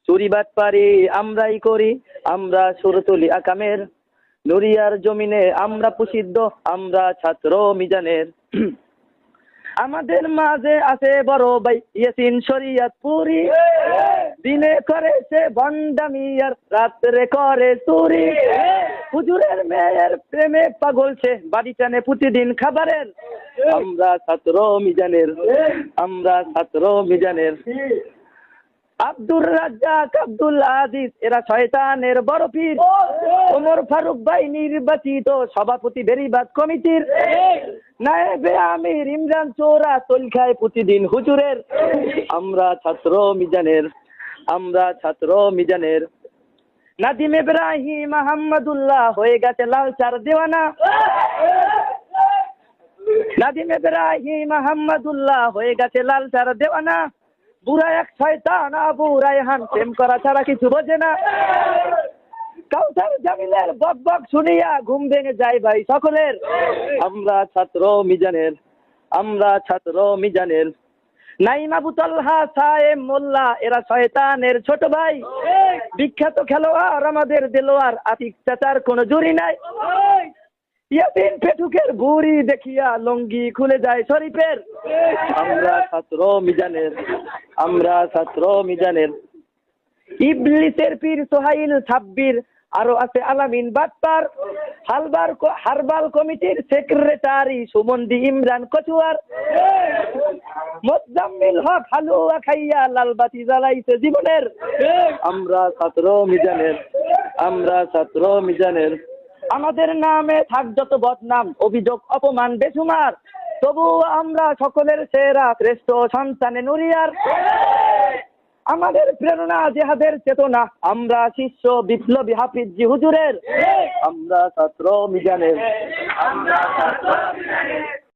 চুরি বাটপারি আমরাই করি, আমরা সুর তুলি আকামের, নুরিয়ার জমিনে আমরা প্রসিদ্ধ, আমরা ছাত্র মিজানের। আমাদের মাঝে আছে বড় ভাই ইয়াসিন শরিয়তপুরি, দিনে করে সে ভণ্ডামি আর রাত্রে করে চুরি। হুজুরের মেয়ের প্রেমে পাগল সে, বাড়ি টানে প্রতিদিন খাবারের। আমরা ছাত্র মিজানের, আমরা ছাত্র মিজানের। আব্দুর রাজ্জাক, আব্দুল আজিজ এরা শয়তানের বড় পীর। ওমর ফারুক ভাই নির্বাচিত সভাপতি বেরিবাদ কমিটির। নায়েবে আমির ইমরান চোরা তোল খায় প্রতিদিন হুজুরের। আমরা ছাত্র মিজানের, আমরা ছাত্র মিজানের। নাদিম ইব্রাহিম আহমদুল্লাহ হয়ে গেছে লালচার দেওয়ানা। নাদিম ইব্রাহিম আহমদুল্লাহ হয়ে গেছে লালচার দেওয়ানা। বুড়া এক শয়তান আবু রায়হান প্রেম করা ছাড়া কিছু বোঝে না। কাউসার জামিলের বক বক শুনিয়া ঘুম ভেঙে যায় ভাই সকলের। আমরা ছাত্র মিজানের, আমরা ছাত্র মিজানের। নাইম আবু তালহা সায়েম মোল্লা এরা শয়তানের ছোট ভাই। বিখ্যাত খেলোয়াড় আমাদের দেলোয়ার, আতিক চাচার কোনো জুরি নাই। ইয়াসিন পেটুকের বুড়ি দেখিয়া লঙ্গি খুলে যায় শরীফের। আমরা ছাত্র মিজানের, আমরা ছাত্র মিজানের। ইবলিসের পীর সোহাইল সাব্বির, আরো আছে আলামিন বাটপার। হারবাল কমিটির সেক্রেটারি সুমন্দি ইমরান কচুয়ার। মোজাম্মিল হক হালুয়া খাইয়া লালবাতি জ্বালাইছে জীবনের। আমরা ছাত্র মিজানের, আমরা ছাত্র মিজানের। আমাদের নামে থাক যত বদনাম, অভিযোগ অপমান বেসুমার, তবু আমরা সকলের সেরা শ্রেষ্ঠ সন্তানে নুরিয়ার। আমাদের প্রেরণা জেহাদের চেতনা, আমরা শিষ্য বিপ্লবী হাফিজি হুজুরের। আমরা ছাত্র মিজানের, আমরা ছাত্র মিজানের।